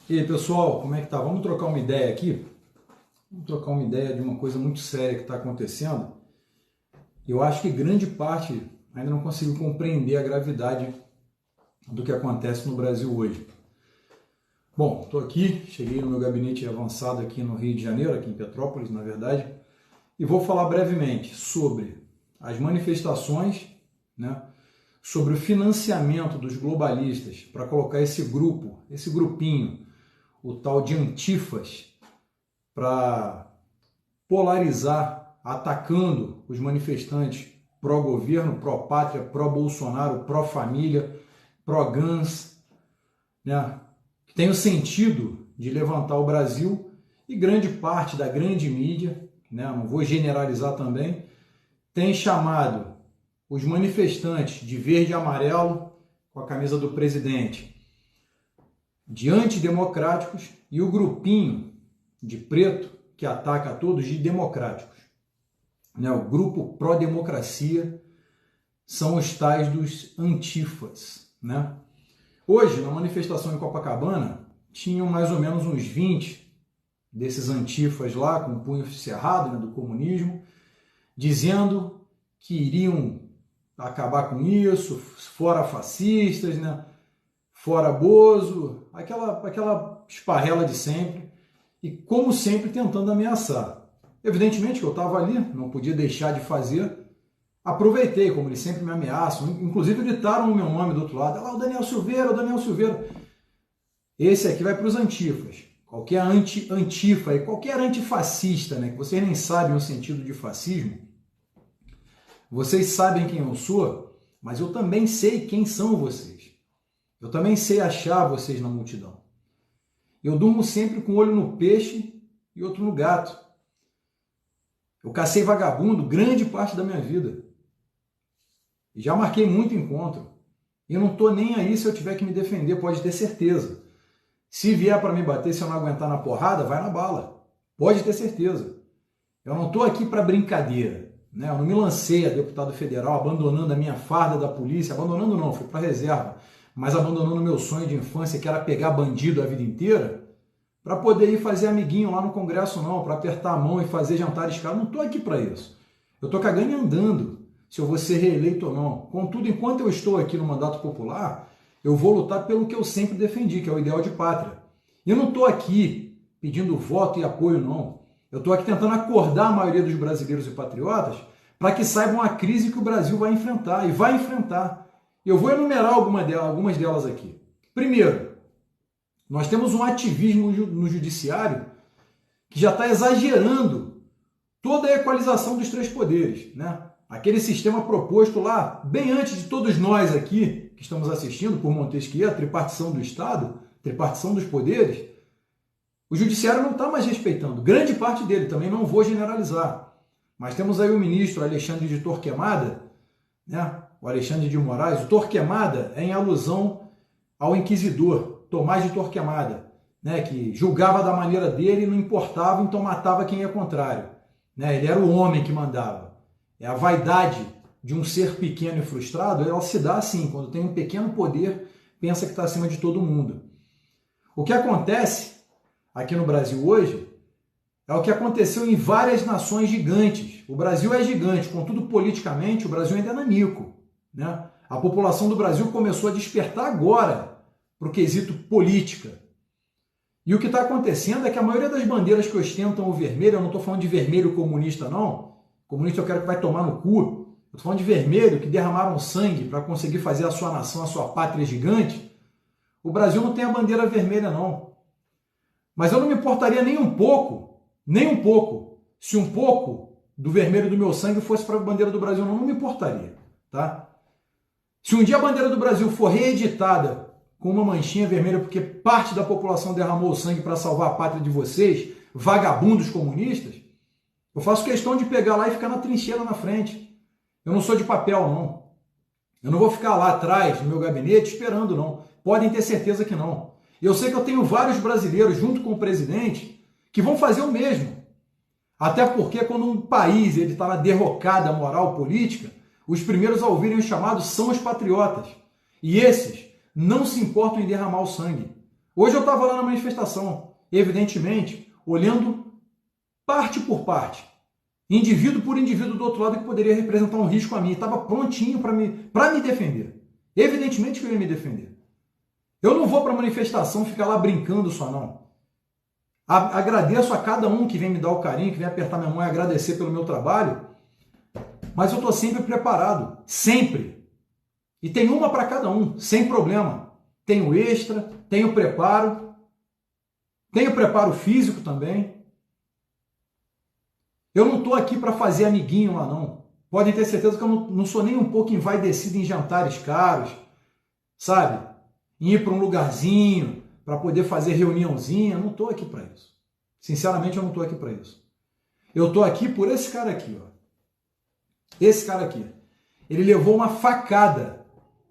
E aí, pessoal, como é que tá? Vamos trocar uma ideia aqui? Vamos trocar uma ideia de uma coisa muito séria que está acontecendo. Eu acho que grande parte ainda não conseguiu compreender a gravidade do que acontece no Brasil hoje. Bom, estou aqui, cheguei no meu gabinete avançado aqui no Rio de Janeiro, aqui em Petrópolis, na verdade, e vou falar brevemente sobre as manifestações, né, sobre o financiamento dos globalistas para colocar esse grupo, esse grupinho, o tal de antifas, para polarizar, atacando os manifestantes pró-governo, pró-pátria, pró-Bolsonaro, pró-família, pró-GANS, né? Que tem o sentido de levantar o Brasil, e grande parte da grande mídia, né? Não vou generalizar também, tem chamado os manifestantes de verde e amarelo, com a camisa do presidente, de antidemocráticos, e o grupinho de preto que ataca a todos de democráticos. Né? O grupo pró-democracia são os tais dos antifas. Né? Hoje, na manifestação em Copacabana, tinham mais ou menos uns 20 desses antifas lá, com o punho cerrado, né, do comunismo, dizendo que iriam acabar com isso, fora fascistas, né? Fora Bozo, aquela esparrela de sempre, e como sempre tentando ameaçar. Evidentemente que eu estava ali, não podia deixar de fazer, aproveitei, como eles sempre me ameaçam, inclusive gritaram o meu nome do outro lado, o Daniel Silveira, o Daniel Silveira. Esse aqui vai para os antifas, qualquer antifa e qualquer antifascista, né, que vocês nem sabem o sentido de fascismo, vocês sabem quem eu sou, mas eu também sei quem são vocês. Eu também sei achar vocês na multidão. Eu durmo sempre com um olho no peixe e outro no gato. Eu cacei vagabundo grande parte da minha vida. E já marquei muito encontro. E eu não estou nem aí se eu tiver que me defender, pode ter certeza. Se vier para me bater, se eu não aguentar na porrada, vai na bala. Pode ter certeza. Eu não estou aqui para brincadeira. Né? Eu não me lancei a deputado federal abandonando a minha farda da polícia. Abandonando não, fui para a reserva. Mas abandonando meu sonho de infância, que era pegar bandido a vida inteira, para poder ir fazer amiguinho lá no Congresso não, para apertar a mão e fazer jantar escala. Não estou aqui para isso. Eu estou cagando e andando, se eu vou ser reeleito ou não. Contudo, enquanto eu estou aqui no mandato popular, eu vou lutar pelo que eu sempre defendi, que é o ideal de pátria. E eu não estou aqui pedindo voto e apoio, não. Eu estou aqui tentando acordar a maioria dos brasileiros e patriotas para que saibam a crise que o Brasil vai enfrentar, e vai enfrentar. Eu vou enumerar algumas delas aqui. Primeiro, nós temos um ativismo no judiciário que já está exagerando toda a equalização dos três poderes. Né? Aquele sistema proposto lá, bem antes de todos nós aqui, que estamos assistindo por Montesquieu, a tripartição do Estado, tripartição dos poderes, o judiciário não está mais respeitando. Grande parte dele, também não vou generalizar. Mas temos aí o ministro Alexandre de Torquemada, né? O Alexandre de Moraes. O Torquemada é em alusão ao inquisidor Tomás de Torquemada, né? Que julgava da maneira dele e não importava, então matava quem ia contrário. Né? Ele era o homem que mandava. É a vaidade de um ser pequeno e frustrado, ela se dá assim, quando tem um pequeno poder, pensa que está acima de todo mundo. O que acontece aqui no Brasil hoje é o que aconteceu em várias nações gigantes. O Brasil é gigante, contudo, politicamente, o Brasil ainda é nanico. Né? A população do Brasil começou a despertar agora para o quesito política. E o que está acontecendo é que a maioria das bandeiras que ostentam o vermelho, eu não estou falando de vermelho comunista, não. Comunista eu quero que vai tomar no cu. Eu estou falando de vermelho, que derramaram sangue para conseguir fazer a sua nação, a sua pátria gigante. O Brasil não tem a bandeira vermelha, não. Mas eu não me importaria nem um pouco, se um pouco do vermelho do meu sangue fosse para a bandeira do Brasil, não me importaria. Tá? Se um dia a bandeira do Brasil for reeditada com uma manchinha vermelha porque parte da população derramou sangue para salvar a pátria de vocês, vagabundos comunistas, eu faço questão de pegar lá e ficar na trincheira na frente. Eu não sou de papel, não. Eu não vou ficar lá atrás no meu gabinete esperando, não. Podem ter certeza que não. Eu sei que eu tenho vários brasileiros, junto com o presidente, que vão fazer o mesmo. Até porque quando um país está na derrocada moral política, os primeiros a ouvirem o chamado são os patriotas. E esses não se importam em derramar o sangue. Hoje eu estava lá na manifestação, evidentemente, olhando parte por parte, indivíduo por indivíduo do outro lado que poderia representar um risco a mim. Estava prontinho para me defender. Evidentemente que eu ia me defender. Eu não vou para a manifestação ficar lá brincando só, não. Agradeço a cada um que vem me dar o carinho, que vem apertar minha mão e agradecer pelo meu trabalho, mas eu estou sempre preparado, sempre. E tem uma para cada um, sem problema. Tenho extra, tenho preparo físico também. Eu não estou aqui para fazer amiguinho lá, não. Podem ter certeza que eu não sou nem um pouco envaidecido em jantares caros, sabe? Ir para um lugarzinho para poder fazer reuniãozinha. Eu não estou aqui para isso. Sinceramente, eu não estou aqui para isso. Eu estou aqui por esse cara aqui, ó. Esse cara aqui. Ele levou uma facada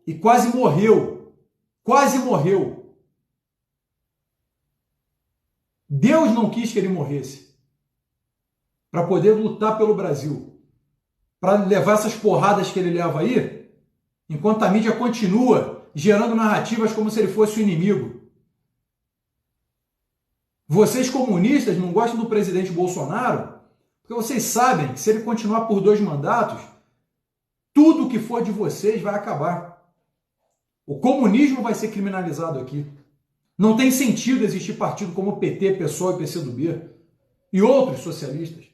e quase morreu. Quase morreu. Deus não quis que ele morresse para poder lutar pelo Brasil. Para levar essas porradas que ele leva aí, enquanto a mídia continua gerando narrativas como se ele fosse o inimigo. Vocês comunistas não gostam do presidente Bolsonaro porque vocês sabem que se ele continuar por 2 mandatos, tudo que for de vocês vai acabar. O comunismo vai ser criminalizado aqui. Não tem sentido existir partido como o PT, PSOL e PCdoB e outros socialistas.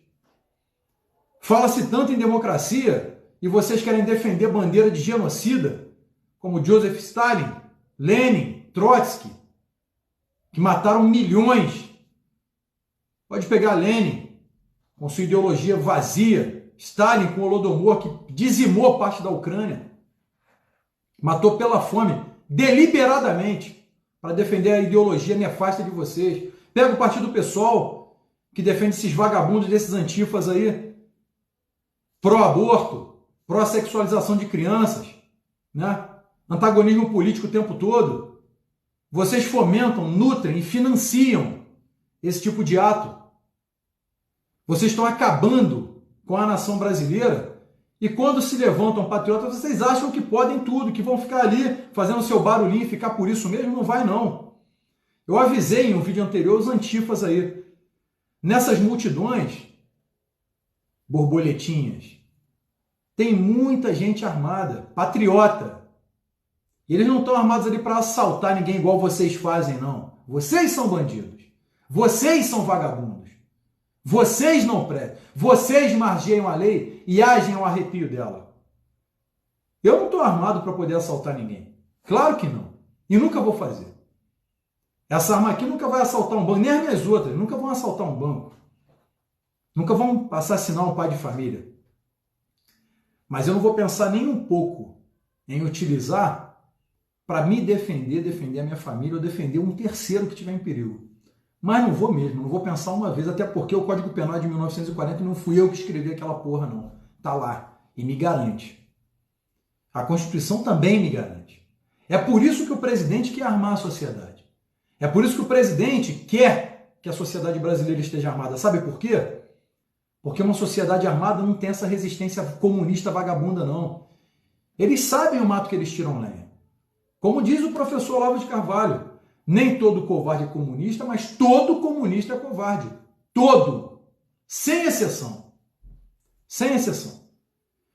Fala-se tanto em democracia e vocês querem defender bandeira de genocida, como Joseph Stalin, Lenin, Trotsky, que mataram milhões. Pode pegar Lenin, com sua ideologia vazia, Stalin com o Holodomor, que dizimou parte da Ucrânia, matou pela fome, deliberadamente, para defender a ideologia nefasta de vocês. Pega o Partido PSOL, que defende esses vagabundos desses antifas aí, pró-aborto, pró-sexualização de crianças, né? Antagonismo político o tempo todo. Vocês fomentam, nutrem e financiam esse tipo de ato. Vocês estão acabando com a nação brasileira e quando se levantam patriotas, vocês acham que podem tudo, que vão ficar ali fazendo seu barulhinho e ficar por isso mesmo? Não vai, não. Eu avisei em um vídeo anterior os antifas aí. Nessas multidões, borboletinhas, tem muita gente armada, patriota. E eles não estão armados ali para assaltar ninguém igual vocês fazem, não. Vocês são bandidos. Vocês são vagabundos. Vocês não prestam. Vocês margeiam a lei e agem ao arrepio dela. Eu não estou armado para poder assaltar ninguém. Claro que não. E nunca vou fazer. Essa arma aqui nunca vai assaltar um banco, nem as minhas outras. Nunca vão assaltar um banco. Nunca vão assassinar um pai de família. Mas eu não vou pensar nem um pouco em utilizar para me defender, defender a minha família ou defender um terceiro que estiver em perigo. Mas não vou mesmo, não vou pensar uma vez, até porque o Código Penal é de 1940 não fui eu que escrevi aquela porra, não. Tá lá e me garante. A Constituição também me garante. É por isso que o presidente quer armar a sociedade. É por isso que o presidente quer que a sociedade brasileira esteja armada. Sabe por quê? Porque uma sociedade armada não tem essa resistência comunista vagabunda, não. Eles sabem o mato que eles tiram lenha. Como diz o professor Olavo de Carvalho, nem todo covarde é comunista, mas todo comunista é covarde. Todo. Sem exceção. Sem exceção.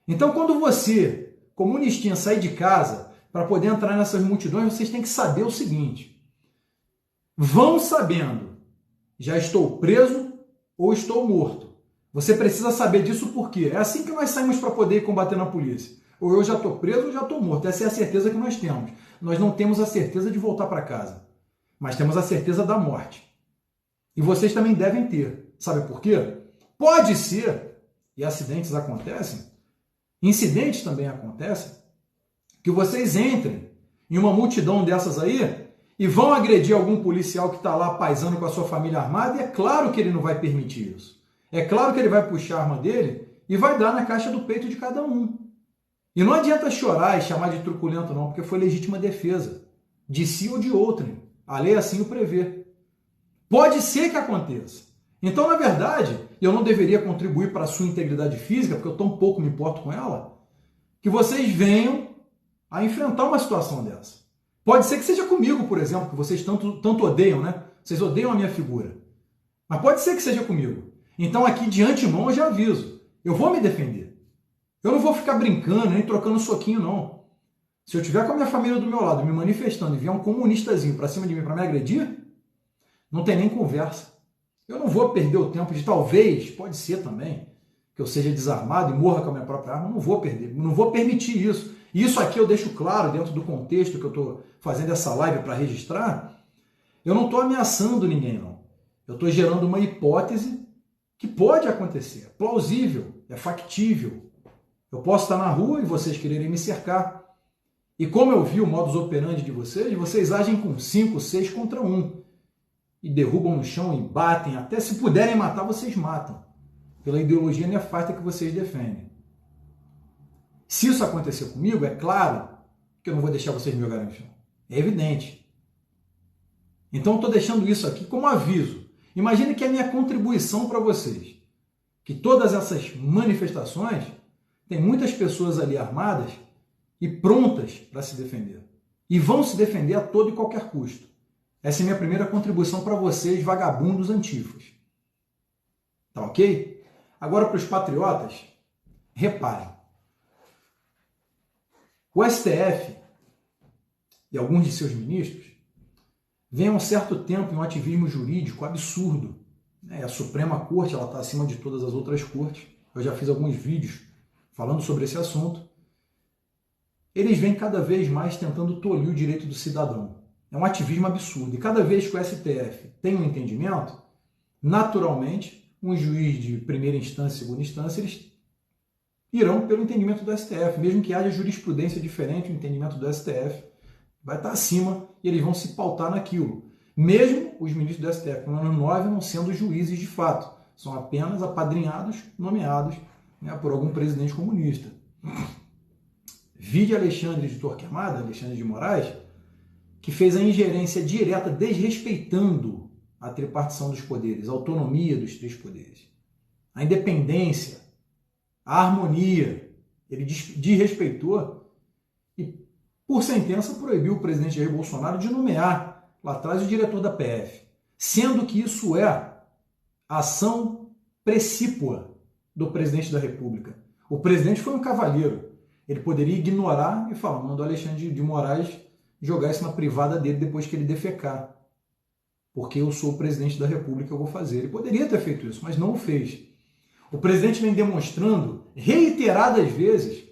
Então, quando você, comunistinha, sair de casa para poder entrar nessas multidões, vocês têm que saber o seguinte. Vão sabendo, já estou preso ou estou morto. Você precisa saber disso porque é assim que nós saímos para poder combater na polícia. Ou eu já estou preso ou já estou morto. Essa é a certeza que nós temos. Nós não temos a certeza de voltar para casa, mas temos a certeza da morte. E vocês também devem ter. Sabe por quê? Pode ser, e acidentes acontecem, incidentes também acontecem, que vocês entrem em uma multidão dessas aí e vão agredir algum policial que está lá paisando com a sua família armada, e é claro que ele não vai permitir isso. É claro que ele vai puxar a arma dele e vai dar na caixa do peito de cada um. E não adianta chorar e chamar de truculento não, porque foi legítima defesa, de si ou de outrem. A lei assim o prevê. Pode ser que aconteça. Então, na verdade, eu não deveria contribuir para a sua integridade física, porque eu tão pouco me importo com ela, que vocês venham a enfrentar uma situação dessa. Pode ser que seja comigo, por exemplo, que vocês tanto odeiam, né? Vocês odeiam a minha figura. Mas pode ser que seja comigo. Então aqui de antemão eu já aviso. Eu vou me defender. Eu não vou ficar brincando, nem trocando soquinho, não. Se eu tiver com a minha família do meu lado, me manifestando e vier um comunistazinho pra cima de mim para me agredir, não tem nem conversa. Eu não vou perder o tempo de talvez, pode ser também, que eu seja desarmado e morra com a minha própria arma. Não vou perder, não vou permitir isso. E isso aqui eu deixo claro dentro do contexto que eu estou fazendo essa live para registrar. Eu não estou ameaçando ninguém, não. Eu estou gerando uma hipótese que pode acontecer, é plausível, é factível. Eu posso estar na rua e vocês quererem me cercar. E como eu vi o modus operandi de vocês agem com 5, 6 contra 1. E derrubam no chão e batem, até se puderem matar, vocês matam. Pela ideologia nefasta que vocês defendem. Se isso acontecer comigo, é claro que eu não vou deixar vocês me jogarem no chão. É evidente. Então eu estou deixando isso aqui como aviso. Imagine que é a minha contribuição para vocês. Que todas essas manifestações, tem muitas pessoas ali armadas e prontas para se defender. E vão se defender a todo e qualquer custo. Essa é a minha primeira contribuição para vocês, vagabundos antifas. Tá ok? Agora para os patriotas, reparem. O STF e alguns de seus ministros vêm há um certo tempo em um ativismo jurídico absurdo. A Suprema Corte está acima de todas as outras cortes. Eu já fiz alguns vídeos falando sobre esse assunto. Eles vêm cada vez mais tentando tolir o direito do cidadão. É um ativismo absurdo. E cada vez que o STF tem um entendimento, naturalmente, um juiz de primeira instância e segunda instância, eles irão pelo entendimento do STF. Mesmo que haja jurisprudência diferente, o entendimento do STF vai estar acima e eles vão se pautar naquilo. Mesmo os ministros do STF, no ano 9, não sendo juízes de fato. São apenas apadrinhados, nomeados, por algum presidente comunista. Vide Alexandre de Torquemada, Alexandre de Moraes, que fez a ingerência direta desrespeitando a tripartição dos poderes, a autonomia dos três poderes, a independência, a harmonia. Ele desrespeitou e, por sentença, proibiu o presidente Jair Bolsonaro de nomear lá atrás o diretor da PF, sendo que isso é ação precípua do presidente da República. O presidente foi um cavalheiro. Ele poderia ignorar e falar, mandou Alexandre de Moraes jogar isso na privada dele depois que ele defecar. Porque eu sou o presidente da República, eu vou fazer. Ele poderia ter feito isso, mas não o fez. O presidente vem demonstrando reiteradas vezes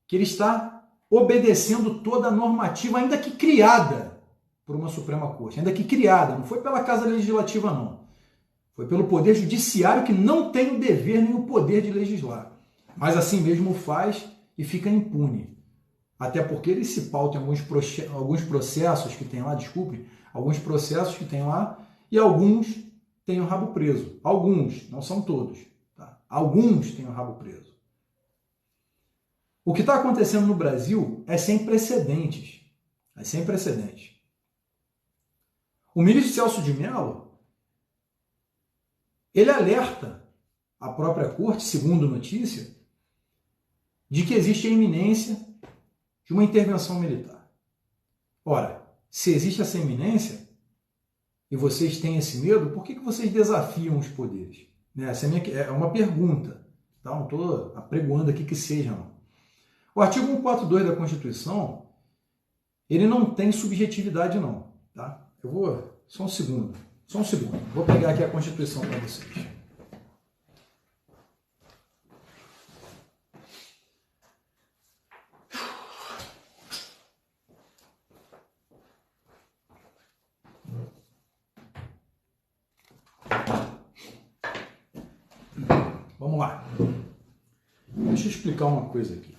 que ele está obedecendo toda a normativa, ainda que criada por uma Suprema Corte, ainda que criada, não foi pela Casa Legislativa, não. Foi pelo Poder Judiciário, que não tem o dever nem o poder de legislar. Mas assim mesmo o faz e fica impune. Até porque ele se pauta em alguns processos que tem lá, alguns processos que tem lá, e alguns têm o rabo preso. Alguns, não são todos. Tá? Alguns têm o rabo preso. O que está acontecendo no Brasil é sem precedentes. É sem precedentes. O ministro Celso de Mello, ele alerta a própria corte, segundo notícia, de que existe a iminência de uma intervenção militar. Ora, se existe essa iminência e vocês têm esse medo, por que vocês desafiam os poderes? Essa é uma pergunta. Tá? Não estou apregoando aqui que seja, não. O artigo 142 da Constituição, ele não tem subjetividade, não. Tá? Eu vou... Só um segundo. Vou pegar aqui a Constituição para vocês. Vamos lá. Deixa eu explicar uma coisa aqui.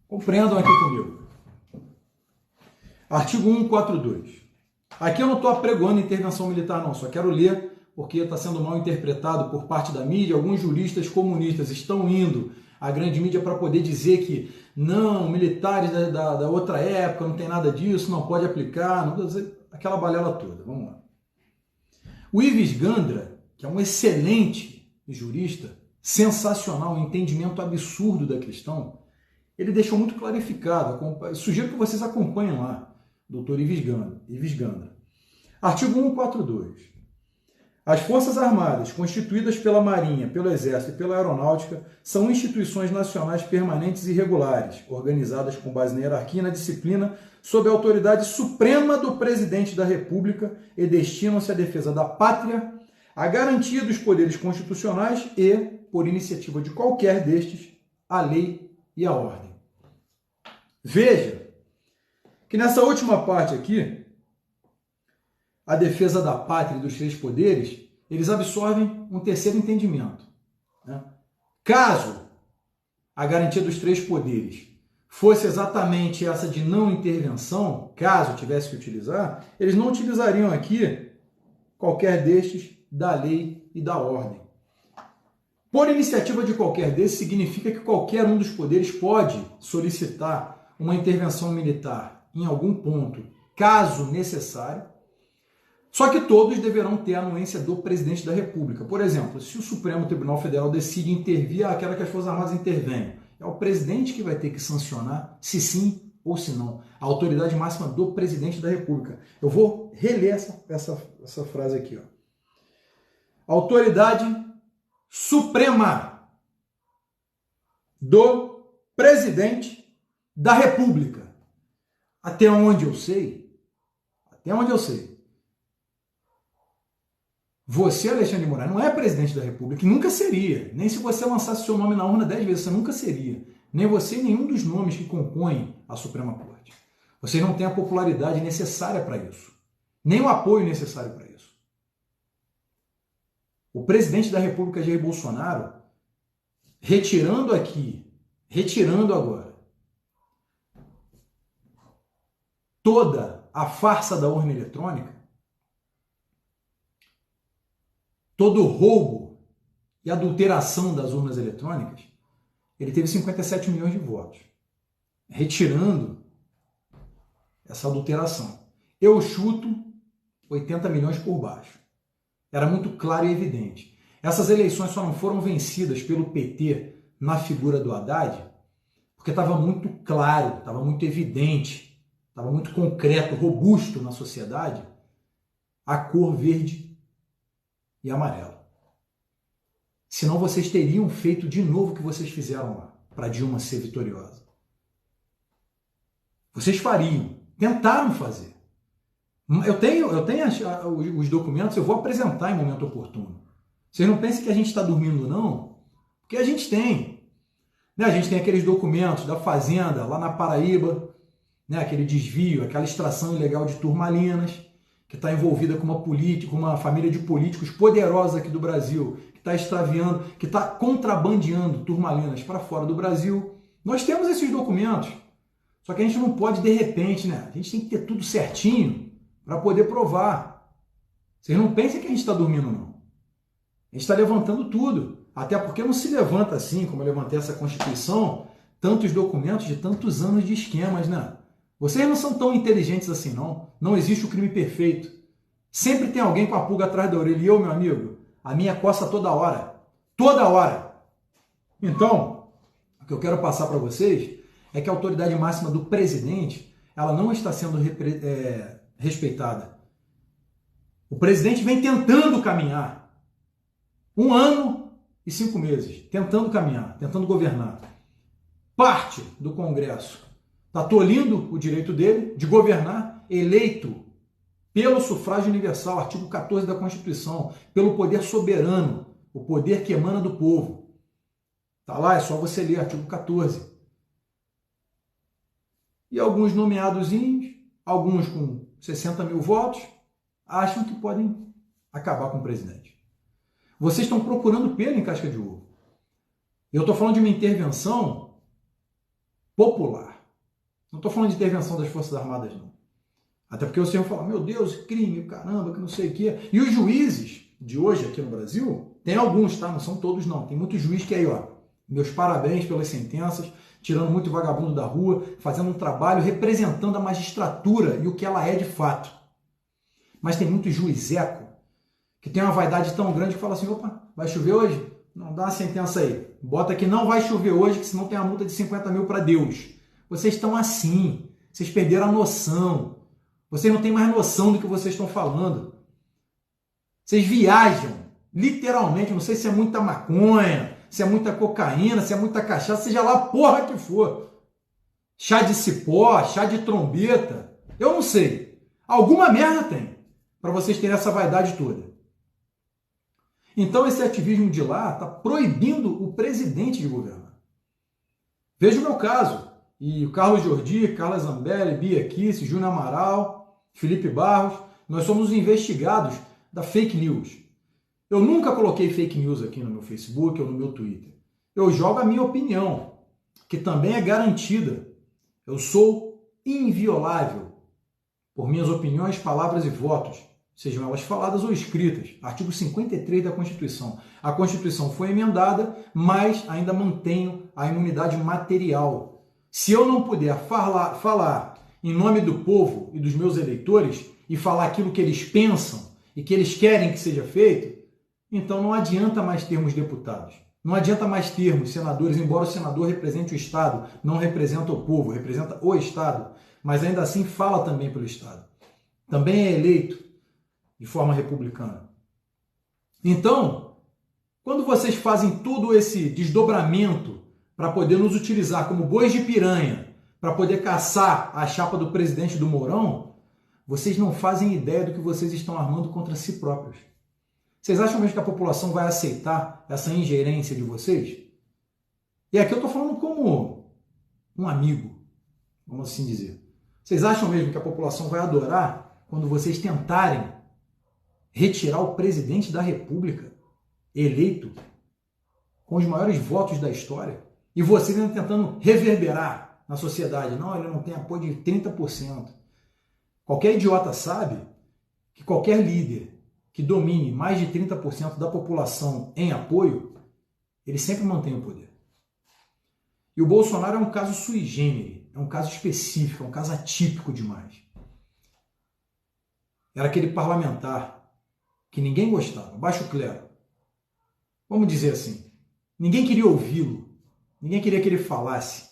Compreendam aqui comigo. Artigo 142. Aqui eu não estou apregoando intervenção militar, não. Só quero ler porque está sendo mal interpretado por parte da mídia. Alguns juristas comunistas estão indo à grande mídia para poder dizer que não, militares da outra época, não tem nada disso, não pode aplicar, não, aquela balela toda. Vamos lá. O Ives Gandra, que é um excelente jurista, sensacional, um entendimento absurdo da questão, ele deixou muito clarificado. Sugiro que vocês acompanhem lá, doutor Ives Gandra. Artigo 142. As Forças Armadas, constituídas pela Marinha, pelo Exército e pela Aeronáutica, são instituições nacionais permanentes e regulares, organizadas com base na hierarquia e na disciplina, sob a autoridade suprema do Presidente da República e destinam-se à defesa da pátria, à garantia dos poderes constitucionais e, por iniciativa de qualquer destes, à lei e à ordem. Veja que nessa última parte aqui, a defesa da pátria e dos três poderes, eles absorvem um terceiro entendimento. Né? Caso a garantia dos três poderes fosse exatamente essa de não intervenção, caso tivesse que utilizar, eles não utilizariam aqui qualquer destes da lei e da ordem. Por iniciativa de qualquer desses significa que qualquer um dos poderes pode solicitar uma intervenção militar em algum ponto, caso necessário, só que todos deverão ter a anuência do presidente da República. Por exemplo, se o Supremo Tribunal Federal decide intervir, aquela que as Forças Armadas intervenham, é o presidente que vai ter que sancionar se sim ou se não. A autoridade máxima do presidente da República. Eu vou reler essa frase aqui. Ó. Autoridade suprema do presidente da República. Até onde eu sei, você, Alexandre de Moraes, não é presidente da República, e nunca seria. Nem se você lançasse seu nome na urna 10 vezes, você nunca seria. Nem você, nenhum dos nomes que compõem a Suprema Corte. Vocês não têm a popularidade necessária para isso. Nem o apoio necessário para isso. O presidente da República, Jair Bolsonaro, retirando agora, toda a farsa da urna eletrônica, todo o roubo e adulteração das urnas eletrônicas, ele teve 57 milhões de votos, retirando essa adulteração. Eu chuto 80 milhões por baixo. Era muito claro e evidente. Essas eleições só não foram vencidas pelo PT na figura do Haddad, porque estava muito claro, estava muito evidente, estava muito concreto, robusto na sociedade, a cor verde e amarelo. Senão vocês teriam feito de novo o que vocês fizeram lá, para Dilma ser vitoriosa. Vocês fariam, tentaram fazer. Eu tenho os documentos, eu vou apresentar em momento oportuno. Vocês não pensem que a gente está dormindo, não, porque a gente tem. Né? A gente tem aqueles documentos da Fazenda, lá na Paraíba, né? Aquele desvio, aquela extração ilegal de turmalinas, que está envolvida com uma família de políticos poderosos aqui do Brasil, que está extraviando, que está contrabandeando turmalinas para fora do Brasil. Nós temos esses documentos, só que a gente não pode, de repente, né? A gente tem que ter tudo certinho para poder provar. Vocês não pensem que a gente está dormindo, não. A gente está levantando tudo, até porque não se levanta assim, como eu levantei essa Constituição, tantos documentos de tantos anos de esquemas, né? Vocês não são tão inteligentes assim, não. Não existe o crime perfeito. Sempre tem alguém com a pulga atrás da orelha. E eu, meu amigo, a minha coça toda hora. Toda hora. Então, o que eu quero passar para vocês é que a autoridade máxima do presidente, ela não está sendo respeitada. O presidente vem tentando caminhar. 1 ano e 5 meses. Tentando caminhar, tentando governar. Parte do Congresso está tolhindo o direito dele de governar, eleito pelo sufrágio universal, artigo 14 da Constituição, pelo poder soberano, o poder que emana do povo. Está lá, é só você ler, artigo 14. E alguns nomeadozinhos, alguns com 60 mil votos, acham que podem acabar com o presidente. Vocês estão procurando pelo em casca de ovo. Eu estou falando de uma intervenção popular. Não estou falando de intervenção das Forças Armadas, não. Até porque vocês vão falar, meu Deus, crime, caramba, que não sei o quê. E os juízes de hoje aqui no Brasil, tem alguns, tá? Não são todos, não. Tem muitos juízes que aí, ó, meus parabéns pelas sentenças, tirando muito vagabundo da rua, fazendo um trabalho representando a magistratura e o que ela é de fato. Mas tem muito juizeco que tem uma vaidade tão grande que fala assim, opa, vai chover hoje? Não dá uma sentença aí. Bota que não vai chover hoje, que senão tem uma multa de 50 mil para Deus. Vocês estão assim. Vocês perderam a noção. Vocês não têm mais noção do que vocês estão falando. Vocês viajam, literalmente. Não sei se é muita maconha, se é muita cocaína, se é muita cachaça, seja lá a porra que for. Chá de cipó, chá de trombeta. Eu não sei. Alguma merda tem para vocês terem essa vaidade toda. Então esse ativismo de lá está proibindo o presidente de governar. Veja o meu caso. E o Carlos Jordi, Carla Zambelli, Bia Kicis, Júnior Amaral, Felipe Barros, nós somos os investigados da fake news. Eu nunca coloquei fake news aqui no meu Facebook ou no meu Twitter. Eu jogo a minha opinião, que também é garantida. Eu sou inviolável por minhas opiniões, palavras e votos, sejam elas faladas ou escritas. Artigo 53 da Constituição. A Constituição foi emendada, mas ainda mantenho a imunidade material. Se eu não puder falar em nome do povo e dos meus eleitores e falar aquilo que eles pensam e que eles querem que seja feito, então não adianta mais termos deputados. Não adianta mais termos senadores, embora o senador represente o Estado, não representa o povo, representa o Estado, mas ainda assim fala também pelo Estado. Também é eleito de forma republicana. Então, quando vocês fazem todo esse desdobramento para poder nos utilizar como bois de piranha, para poder caçar a chapa do presidente do Mourão, vocês não fazem ideia do que vocês estão armando contra si próprios. Vocês acham mesmo que a população vai aceitar essa ingerência de vocês? E aqui eu estou falando como um amigo, vamos assim dizer. Vocês acham mesmo que a população vai adorar quando vocês tentarem retirar o presidente da República, eleito com os maiores votos da história, e vocês ainda tentando reverberar na sociedade? Não, ele não tem apoio de 30%. Qualquer idiota sabe que qualquer líder que domine mais de 30% da população em apoio, ele sempre mantém o poder. E o Bolsonaro é um caso sui generis, é um caso específico, é um caso atípico demais. Era aquele parlamentar que ninguém gostava, baixo clero. Vamos dizer assim, ninguém queria ouvi-lo, ninguém queria que ele falasse.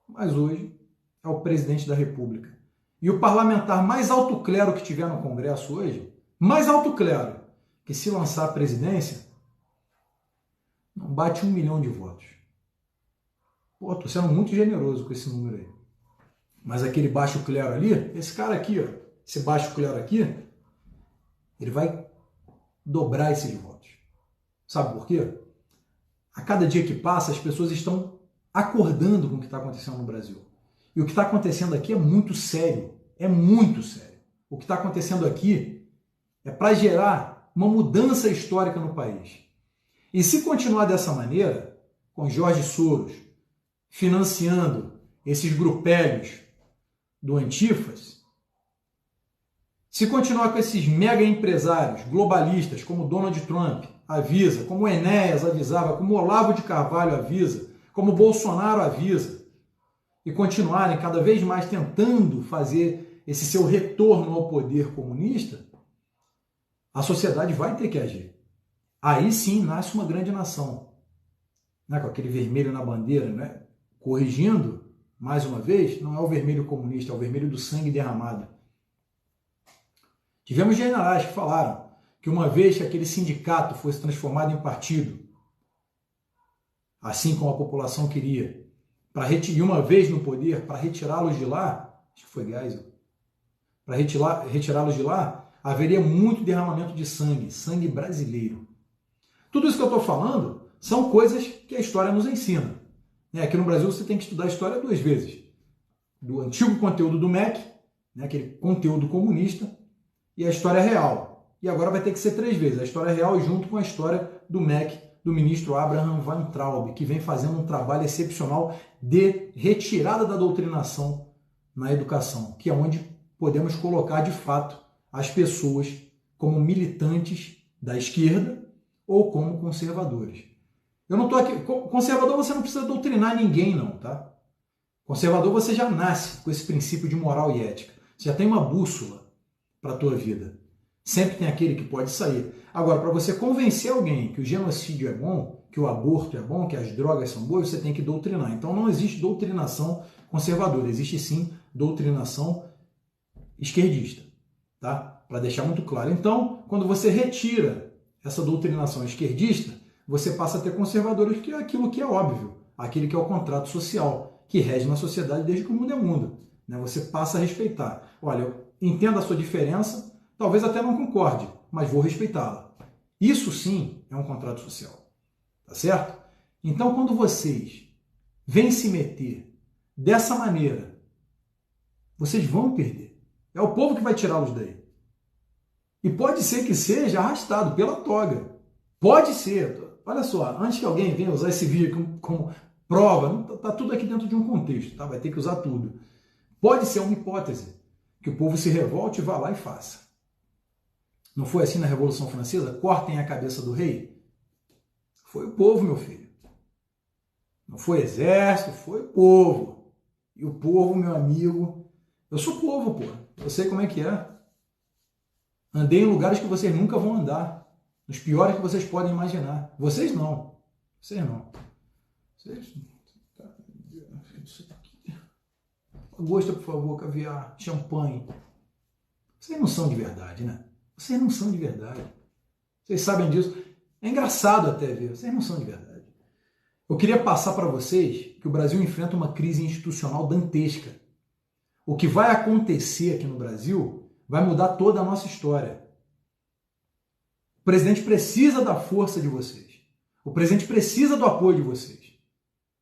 Mas hoje é o presidente da República. E o parlamentar mais alto clero que tiver no Congresso hoje, mais alto clero, que se lançar a presidência, não bate 1 milhão de votos. Pô, tô sendo muito generoso com esse número aí. Mas aquele baixo clero ali, esse cara aqui, ó, esse baixo clero aqui, ele vai dobrar esses votos. Sabe por quê? A cada dia que passa, as pessoas estão acordando com o que está acontecendo no Brasil. E o que está acontecendo aqui é muito sério. É muito sério. O que está acontecendo aqui é para gerar uma mudança histórica no país. E se continuar dessa maneira, com Jorge Soros financiando esses grupelhos do Antifas, se continuar com esses mega empresários globalistas, como Donald Trump avisa, como Enéas avisava, como Olavo de Carvalho avisa, como Bolsonaro avisa, e continuarem cada vez mais tentando fazer esse seu retorno ao poder comunista, a sociedade vai ter que agir. Aí sim nasce uma grande nação, né? Com aquele vermelho na bandeira, né? Corrigindo, mais uma vez, não é o vermelho comunista, é o vermelho do sangue derramado. Tivemos generais que falaram que uma vez que aquele sindicato fosse transformado em partido, assim como a população queria, e uma vez no poder, para retirá-los de lá, acho que foi Geisel, para retirá-los de lá, haveria muito derramamento de sangue, sangue brasileiro. Tudo isso que eu estou falando são coisas que a história nos ensina. Aqui no Brasil você tem que estudar a história 2 vezes. Do antigo conteúdo do MEC, aquele conteúdo comunista, e a história real. E agora vai ter que ser 3 vezes. A história real junto com a história do MEC, do ministro Abraham Weintraub, que vem fazendo um trabalho excepcional de retirada da doutrinação na educação, que é onde podemos colocar de fato as pessoas como militantes da esquerda ou como conservadores. Eu não estou aqui... Conservador você não precisa doutrinar ninguém não, tá? Conservador você já nasce com esse princípio de moral e ética. Você já tem uma bússola para a tua vida. Sempre tem aquele que pode sair. Agora, para você convencer alguém que o genocídio é bom, que o aborto é bom, que as drogas são boas, você tem que doutrinar. Então não existe doutrinação conservadora, existe sim doutrinação esquerdista, tá? Para deixar muito claro. Então, quando você retira essa doutrinação esquerdista, você passa a ter conservadores, que é aquilo que é óbvio, aquele que é o contrato social, que rege na sociedade desde que o mundo é mundo. Né? Você passa a respeitar. Olha, eu entendo a sua diferença, talvez até não concorde, mas vou respeitá-la. Isso sim é um contrato social. Tá certo? Então, quando vocês vêm se meter dessa maneira, vocês vão perder. É o povo que vai tirá-los daí. E pode ser que seja arrastado pela toga. Pode ser. Olha só, antes que alguém venha usar esse vídeo como prova, está tudo aqui dentro de um contexto, tá? Vai ter que usar tudo. Pode ser uma hipótese que o povo se revolte, vá lá e faça. Não foi assim na Revolução Francesa? Cortem a cabeça do rei? Foi o povo, meu filho. Não foi exército, foi o povo. E o povo, meu amigo, eu sou povo, pô. Eu sei como é que é. Andei em lugares que vocês nunca vão andar. Nos piores que vocês podem imaginar. Vocês não. Vocês não. Vocês... Lagosta, por favor, caviar, champanhe. Vocês não são de verdade, né? Vocês não são de verdade. Vocês sabem disso. É engraçado até ver. Vocês não são de verdade. Eu queria passar para vocês que o Brasil enfrenta uma crise institucional dantesca. O que vai acontecer aqui no Brasil vai mudar toda a nossa história. O presidente precisa da força de vocês. O presidente precisa do apoio de vocês.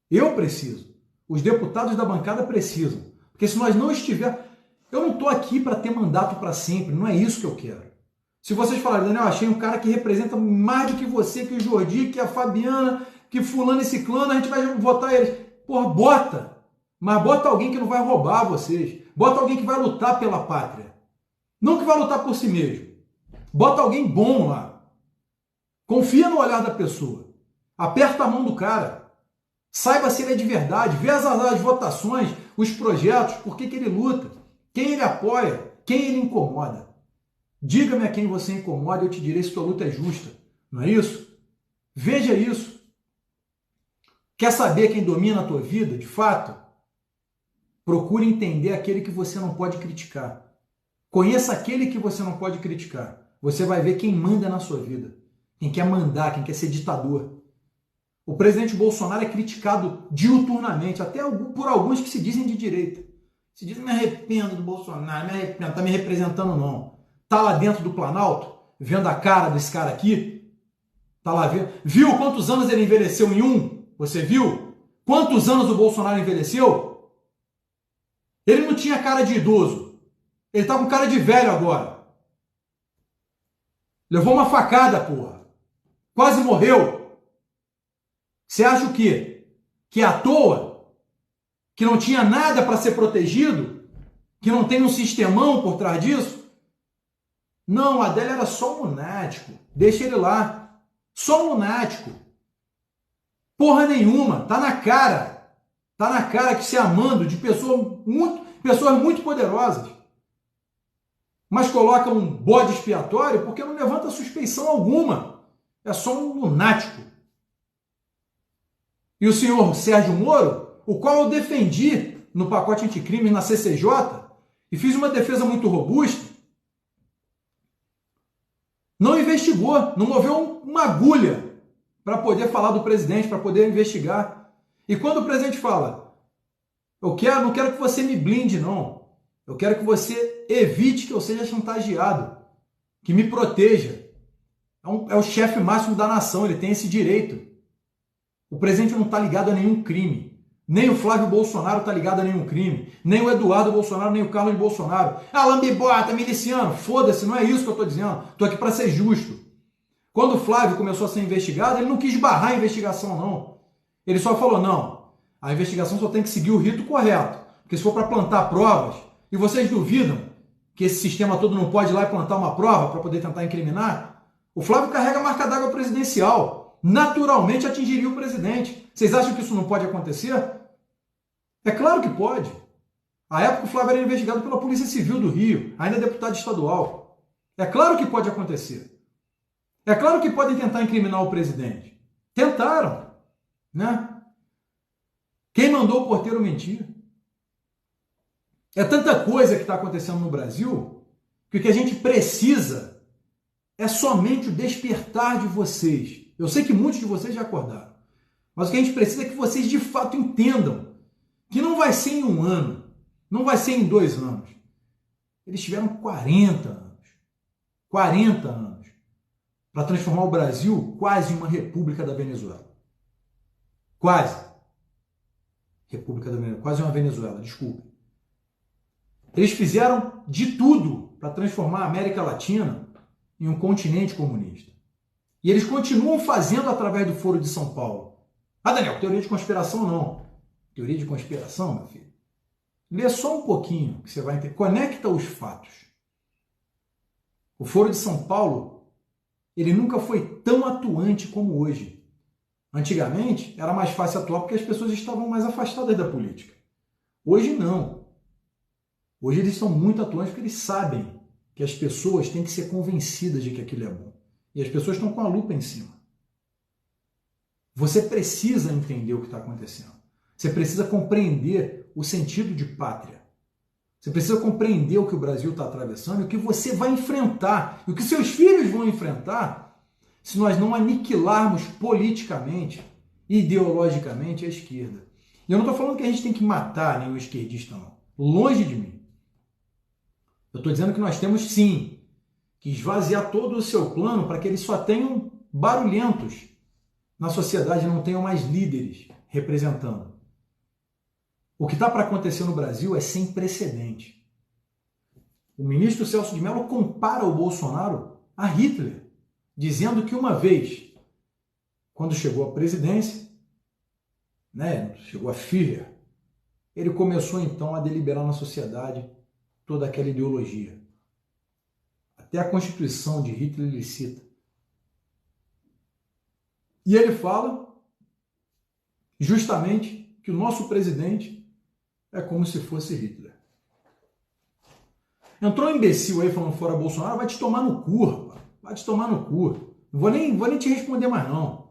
Eu preciso. Os deputados da bancada precisam. Porque se nós não estivermos... Eu não estou aqui para ter mandato para sempre. Não é isso que eu quero. Se vocês falarem, Daniel, achei um cara que representa mais do que você, que o Jordi, que a Fabiana, que fulano e ciclano, a gente vai votar eles. Porra, bota! Mas bota alguém que não vai roubar vocês. Bota alguém que vai lutar pela pátria. Não que vai lutar por si mesmo. Bota alguém bom lá. Confia no olhar da pessoa. Aperta a mão do cara. Saiba se ele é de verdade. Vê as votações, os projetos, por que ele luta, quem ele apoia, quem ele incomoda. Diga-me a quem você incomoda e eu te direi se tua luta é justa. Não é isso? Veja isso. Quer saber quem domina a tua vida, de fato? Procure entender aquele que você não pode criticar. Conheça aquele que você não pode criticar. Você vai ver quem manda na sua vida. Quem quer mandar, quem quer ser ditador. O presidente Bolsonaro é criticado diuturnamente, até por alguns que se dizem de direita. Se dizem, me arrependo do Bolsonaro, me arrependo, não está me representando não. Está lá dentro do Planalto, vendo a cara desse cara aqui? Está lá vendo? Viu quantos anos ele envelheceu em um? Você viu? Quantos anos o Bolsonaro envelheceu? Ele não tinha cara de idoso. Ele está com cara de velho agora. Levou uma facada, porra. Quase morreu. Você acha o quê? Que é à toa? Que não tinha nada para ser protegido? Que não tem um sistemão por trás disso? Não, a Adélia era só um lunático. Deixa ele lá. Só um lunático. Porra nenhuma. Tá na cara. Tá na cara que se amando de pessoas muito poderosas. Mas coloca um bode expiatório porque não levanta suspeição alguma. É só um lunático. E o senhor Sérgio Moro, o qual eu defendi no pacote anticrime na CCJ e fiz uma defesa muito robusta, não investigou, não moveu uma agulha para poder falar do presidente, para poder investigar. E quando o presidente fala, não quero que você me blinde, não. Eu quero que você evite que eu seja chantageado, que me proteja. É o chefe máximo da nação, ele tem esse direito. O presidente não está ligado a nenhum crime. Nem o Flávio Bolsonaro está ligado a nenhum crime. Nem o Eduardo Bolsonaro, nem o Carlos Bolsonaro. Ah, lambibota, miliciano. Foda-se, não é isso que eu estou dizendo. Estou aqui para ser justo. Quando o Flávio começou a ser investigado, ele não quis barrar a investigação, não. Ele só falou, não, a investigação só tem que seguir o rito correto. Porque se for para plantar provas, e vocês duvidam que esse sistema todo não pode ir lá e plantar uma prova para poder tentar incriminar, o Flávio carrega a marca d'água presidencial. Naturalmente atingiria o presidente. Vocês acham que isso não pode acontecer? É claro que pode. À época o Flávio era investigado pela Polícia Civil do Rio, ainda deputado estadual. É claro que pode acontecer. É claro que podem tentar incriminar o presidente. Tentaram, né? Quem mandou o porteiro mentir? É tanta coisa que está acontecendo no Brasil que o que a gente precisa é somente o despertar de vocês. Eu sei que muitos de vocês já acordaram, mas o que a gente precisa é que vocês de fato entendam que não vai ser em 1 ano, não vai ser em 2 anos. Eles tiveram 40 anos para transformar o Brasil quase em uma república da Venezuela. Quase. República da Venezuela, quase uma Venezuela, desculpe. Eles fizeram de tudo para transformar a América Latina em um continente comunista. E eles continuam fazendo através do Foro de São Paulo. Ah, Daniel, teoria de conspiração não. Teoria de conspiração, meu filho. Lê só um pouquinho que você vai entender. Conecta os fatos. O Foro de São Paulo, ele nunca foi tão atuante como hoje. Antigamente, era mais fácil atuar porque as pessoas estavam mais afastadas da política. Hoje, não. Hoje eles são muito atuantes porque eles sabem que as pessoas têm que ser convencidas de que aquilo é bom. E as pessoas estão com a lupa em cima. Você precisa entender o que está acontecendo. Você precisa compreender o sentido de pátria. Você precisa compreender o que o Brasil está atravessando e o que você vai enfrentar, e o que seus filhos vão enfrentar se nós não aniquilarmos politicamente e ideologicamente a esquerda. E eu não estou falando que a gente tem que matar nenhum esquerdista, não. Longe de mim. Eu estou dizendo que nós temos, sim, que esvaziar todo o seu plano para que eles só tenham barulhentos na sociedade, não tenham mais líderes representando. O que está para acontecer no Brasil é sem precedente. O ministro Celso de Mello compara o Bolsonaro a Hitler, dizendo que uma vez, quando chegou à presidência, né, chegou a Führer, ele começou então a deliberar na sociedade toda aquela ideologia. Até a Constituição de Hitler ele cita. E ele fala justamente que o nosso presidente é como se fosse Hitler. Entrou um imbecil aí falando fora Bolsonaro, vai te tomar no cu, rapaz. Vai te tomar no cu. Não vou nem te responder mais, não.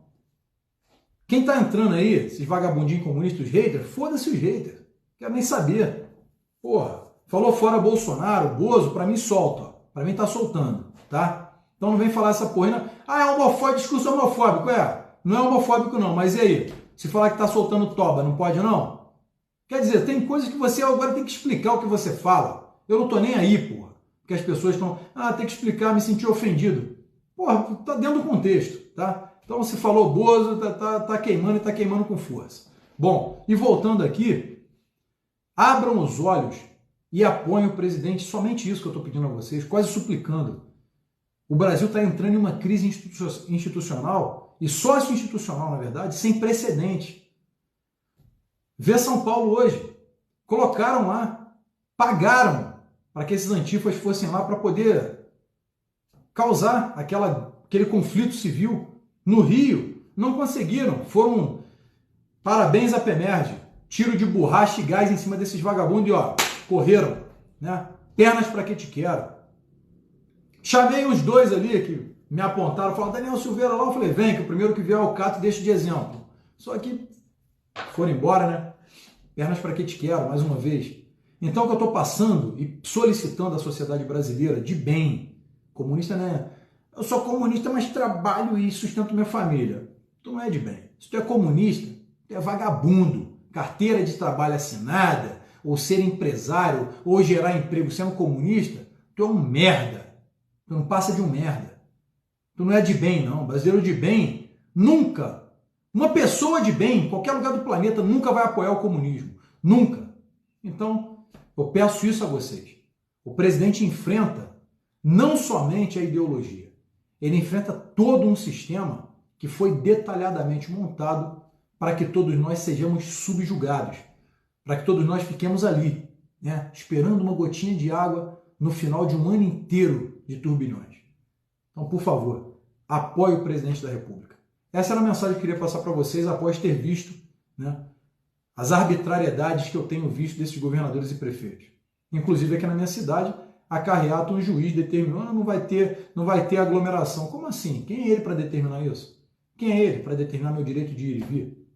Quem tá entrando aí, esses vagabundinhos comunistas, os haters, foda-se os haters. Quero nem saber. Porra, falou fora Bolsonaro, Bozo, pra mim solta. Ó. Pra mim tá soltando, tá? Então não vem falar essa porra, não. Ah, é homofóbico, discurso homofóbico, Não é homofóbico não, mas e aí? Se falar que tá soltando toba, não pode não? Quer dizer, tem coisas que você agora tem que explicar o que você fala. Eu não tô nem aí, porra. Porque as pessoas estão, tem que explicar, me senti ofendido. Porra, tá dentro do contexto, tá? Então se falou Bozo, tá queimando e tá queimando com força. Bom, e voltando aqui, abram os olhos e apoiem o presidente. Somente isso que eu estou pedindo a vocês, quase suplicando. O Brasil está entrando em uma crise institucional e sócio-institucional, na verdade, sem precedente. Vê São Paulo hoje. Colocaram lá, pagaram para que esses antifas fossem lá para poder causar aquele conflito civil. No Rio, não conseguiram. Foram, parabéns à PEMERG, tiro de borracha e gás em cima desses vagabundos e ó, correram, né? Pernas para que te quero. Chamei os dois ali que me apontaram, falaram, Daniel Silveira lá, eu falei, vem, que o primeiro que vier o cato deixa de exemplo. Só que foram embora, né? Pernas para que te quero, mais uma vez. Então o que eu estou passando e solicitando à sociedade brasileira de bem, comunista, né? Eu sou comunista, mas trabalho e sustento minha família. Tu não é de bem. Se tu é comunista, tu é vagabundo, carteira de trabalho assinada, ou ser empresário, ou gerar emprego sendo comunista, tu é um merda. Tu não passa de um merda. Tu não é de bem, não. Brasileiro de bem, nunca. Uma pessoa de bem, em qualquer lugar do planeta, nunca vai apoiar o comunismo. Nunca. Então, eu peço isso a vocês. O presidente enfrenta não somente a ideologia, ele enfrenta todo um sistema que foi detalhadamente montado para que todos nós sejamos subjugados, para que todos nós fiquemos ali, né, esperando uma gotinha de água no final de um ano inteiro de turbilhões. Então, por favor, apoie o presidente da República. Essa era a mensagem que eu queria passar para vocês após ter visto, né, as arbitrariedades que eu tenho visto desses governadores e prefeitos. Inclusive aqui na minha cidade, a carreata, um juiz determinou, não vai ter aglomeração. Como assim? Quem é ele para determinar isso? Quem é ele para determinar meu direito de ir e vir?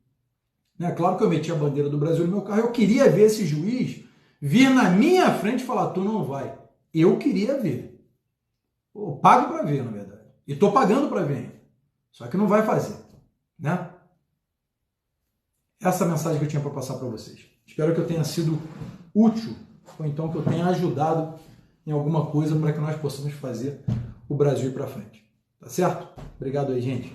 Né? Claro que eu meti a bandeira do Brasil no meu carro, eu queria ver esse juiz vir na minha frente e falar, tu não vai. Eu queria ver. Eu pago para ver, na verdade. E estou pagando para ver ainda. Só que não vai fazer. Né? Essa é a mensagem que eu tinha para passar para vocês. Espero que eu tenha sido útil, ou então que eu tenha ajudado em alguma coisa para que nós possamos fazer o Brasil ir para frente. Tá certo? Obrigado aí, gente.